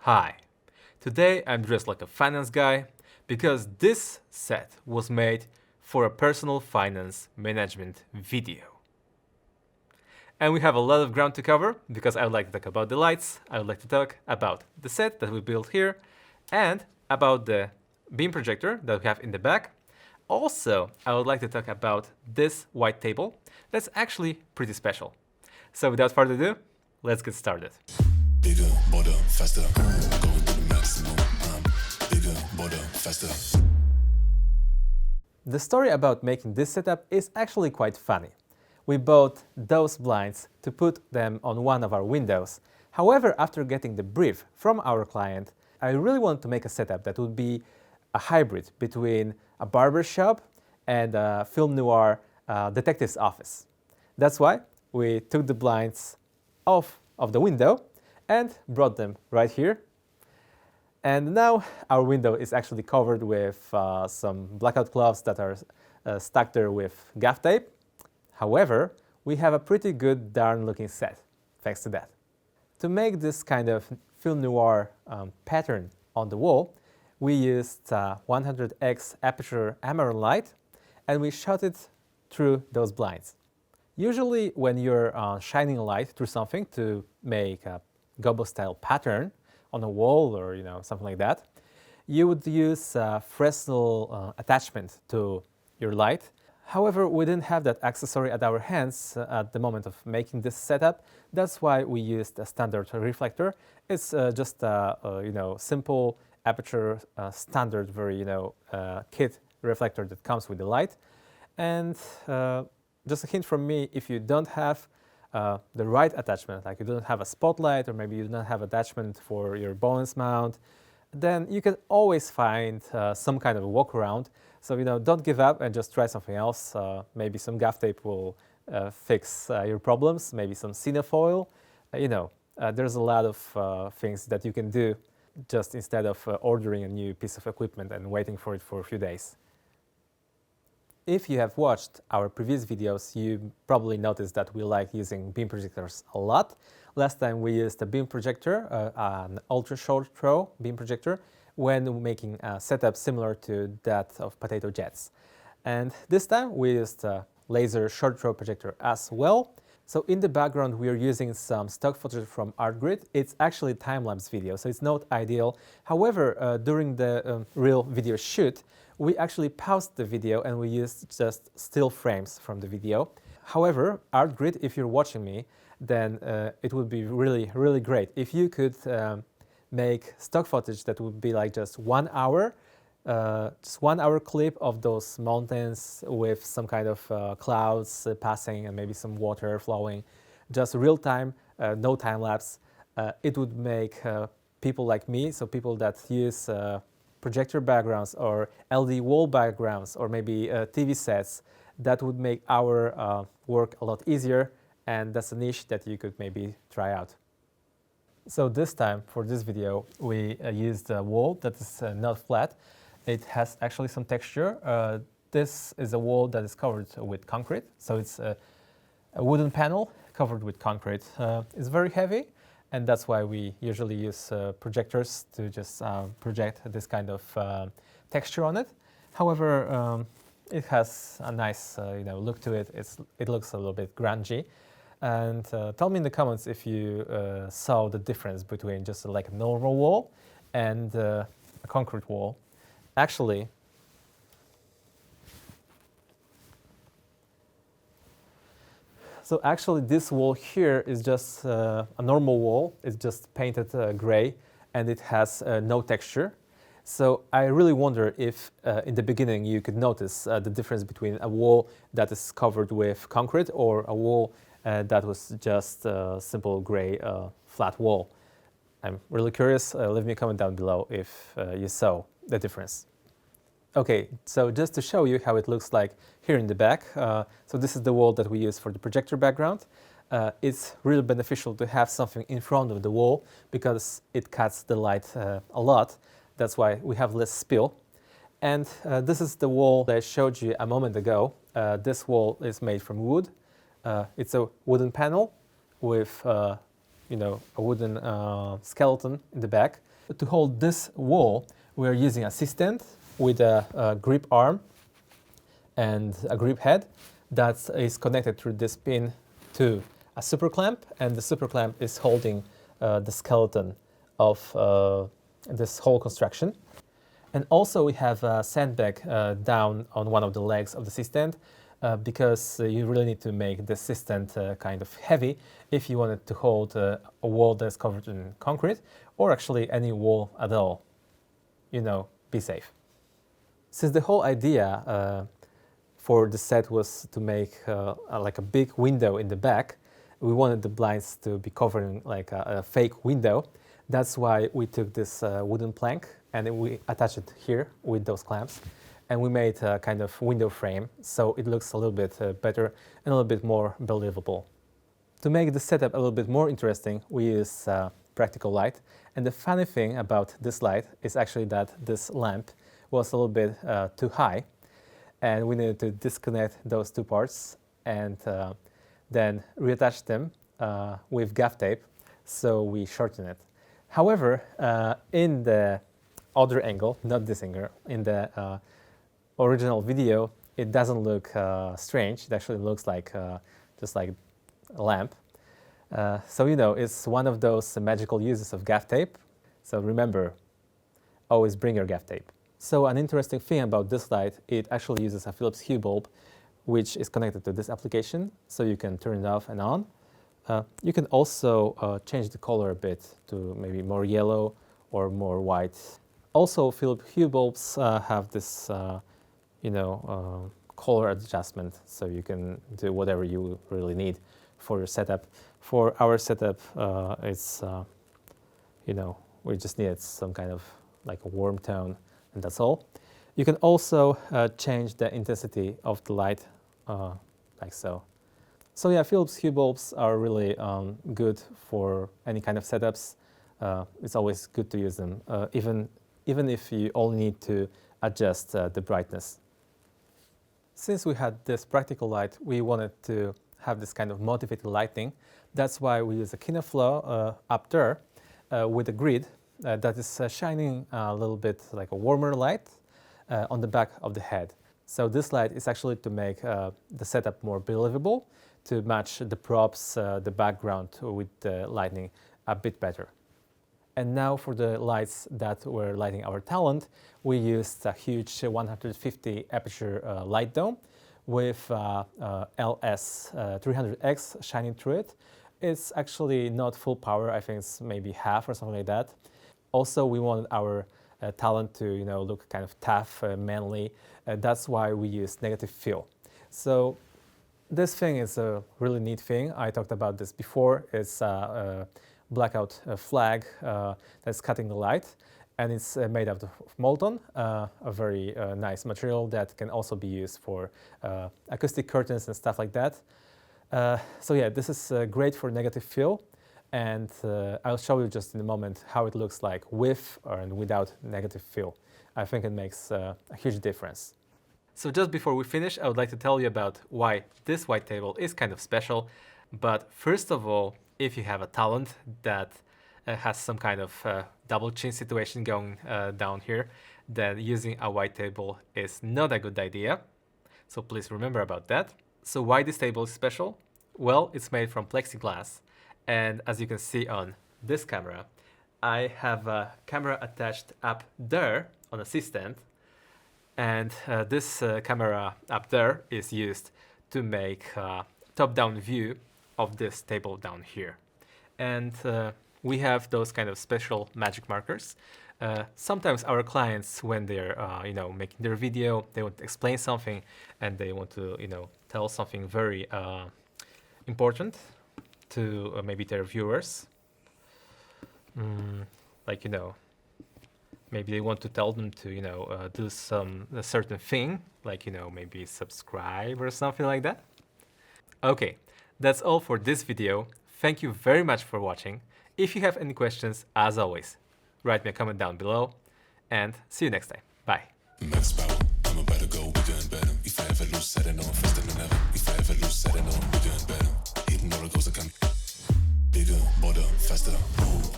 Hi, today I'm dressed like a finance guy because this set was made for a personal finance management video. And we have a lot of ground to cover because I would like to talk about the lights, I would like to talk about the set that we built here, and about the beam projector that we have in the back. Also, I would like to talk about this white table that's actually pretty special. So without further ado, let's get started. Bigger, bolder, faster. Going to the maximum. Bigger, bolder, faster. The story about making this setup is actually quite funny. We bought those blinds to put them on one of our windows. However, after getting the brief from our client, I really wanted to make a setup that would be a hybrid between a barber shop and a film noir detective's office. That's why we took the blinds off of the window and brought them right here. And now our window is actually covered with some blackout cloths that are stuck there with gaff tape. However, we have a pretty good darn looking set, thanks to that. To make this kind of film noir pattern on the wall, we used 100x aperture Amaran light, and we shot it through those blinds. Usually when you're shining a light through something to make a gobbo style pattern on a wall or something like that, you would use a Fresnel attachment to your light. However, we didn't have that accessory at our hands at the moment of making this setup. That's why we used a standard reflector. It's just a simple aperture standard, very kit reflector that comes with the light. And just a hint from me: if you don't have the right attachment, like you don't have a spotlight or maybe you don't have attachment for your bonus mount, then you can always find some kind of a workaround. So don't give up and just try something else. Maybe some gaff tape will fix your problems. Maybe some cinefoil. There's a lot of things that you can do just instead of ordering a new piece of equipment and waiting for it for a few days. If you have watched our previous videos, you probably noticed that we like using beam projectors a lot. Last time we used a beam projector, an ultra short throw beam projector, when making a setup similar to that of potato jets. And this time we used a laser short throw projector as well. So in the background we are using some stock footage from ArtGrid. It's actually a time-lapse video, so it's not ideal. However, during the real video shoot, we actually paused the video and we used just still frames from the video. However, ArtGrid, if you're watching me, then it would be really, really great if you could make stock footage that would be like just 1 hour, just 1 hour clip of those mountains with some kind of clouds passing and maybe some water flowing, just real time, no time lapse. It would make people like me, so people that use projector backgrounds or LD wall backgrounds or maybe TV sets, that would make our work a lot easier, and that's a niche that you could maybe try out. So this time for this video we used a wall that is not flat. It has actually some texture. This is a wall that is covered with concrete, so it's a wooden panel covered with concrete. It's very heavy, and that's why we usually use projectors to just project this kind of texture on it. However, it has a nice look to it. It looks a little bit grungy. And tell me in the comments if you saw the difference between just like a normal wall and a concrete wall. Actually, this wall here is just a normal wall. It's just painted gray and it has no texture. So I really wonder if in the beginning you could notice the difference between a wall that is covered with concrete or a wall that was just a simple gray flat wall. I'm really curious. Leave me a comment down below if you saw the difference. Okay, so just to show you how it looks like here in the back. So this is the wall that we use for the projector background. It's really beneficial to have something in front of the wall because it cuts the light a lot. That's why we have less spill. And this is the wall that I showed you a moment ago. This wall is made from wood. It's a wooden panel with a wooden skeleton in the back. To hold this wall, we're using a C-stand with a grip arm and a grip head that is connected through this pin to a super clamp, and the super clamp is holding the skeleton of this whole construction. And also we have a sandbag down on one of the legs of the C-stand because you really need to make the C-stand kind of heavy if you want it to hold a wall that's covered in concrete, or actually any wall at all. Be safe. Since the whole idea for the set was to make like a big window in the back, we wanted the blinds to be covering like a fake window. That's why we took this wooden plank and we attached it here with those clamps, and we made a kind of window frame so it looks a little bit better and a little bit more believable. To make the setup a little bit more interesting, we use practical light, and the funny thing about this light is actually that this lamp was a little bit too high, and we needed to disconnect those two parts and then reattach them with gaff tape, so we shorten it. However, in the other angle, not this angle, in the original video, it doesn't look strange. It actually looks like just like a lamp. So it's one of those magical uses of gaff tape. So remember, always bring your gaff tape. So an interesting thing about this light, it actually uses a Philips Hue bulb, which is connected to this application, so you can turn it off and on. You can also change the color a bit to maybe more yellow or more white. Also, Philips Hue bulbs have this, color adjustment, so you can do whatever you really need for your setup. For our setup, it's, we just needed some kind of like a warm tone, and that's all. You can also change the intensity of the light, like so. So yeah, Philips Hue bulbs are really good for any kind of setups. It's always good to use them, even if you only need to adjust the brightness. Since we had this practical light, we wanted to have this kind of motivated lighting. That's why we use a KinoFlow up there with a grid that is shining a little bit like a warmer light on the back of the head. So this light is actually to make the setup more believable, to match the props, the background with the lighting a bit better. And now for the lights that were lighting our talent, we used a huge 150 aperture light dome with LS 300X shining through it. It's actually not full power, I think it's maybe half or something like that. Also, we wanted our talent to look kind of tough, manly. That's why we used negative fill. So this thing is a really neat thing. I talked about this before. It's a blackout flag that's cutting the light, and it's made out of molten, a very nice material that can also be used for acoustic curtains and stuff like that. So yeah, this is great for negative fill, and I'll show you just in a moment how it looks like with and without negative fill. I think it makes a huge difference. So just before we finish, I would like to tell you about why this white table is kind of special. But first of all, if you have a talent that has some kind of double chin situation going down here, then using a white table is not a good idea. So please remember about that. So why this table is special? Well, it's made from plexiglass. And as you can see on this camera, I have a camera attached up there on a C-stand. And this camera up there is used to make a top-down view of this table down here. And we have those kind of special magic markers. Sometimes our clients, when they're making their video, they want to explain something and they want to tell something very important to maybe their viewers. Maybe they want to tell them to do a certain thing, like maybe subscribe or something like that. Okay, that's all for this video. Thank you very much for watching. If you have any questions, as always, write me a comment down below, and see you next time. Bye. Max power, I'm about to go, we're doing better. If I ever lose, set it on, faster than ever. If I ever lose, set it on, we're doing better. Hitting all the goals, I come. bigger, bolder, faster.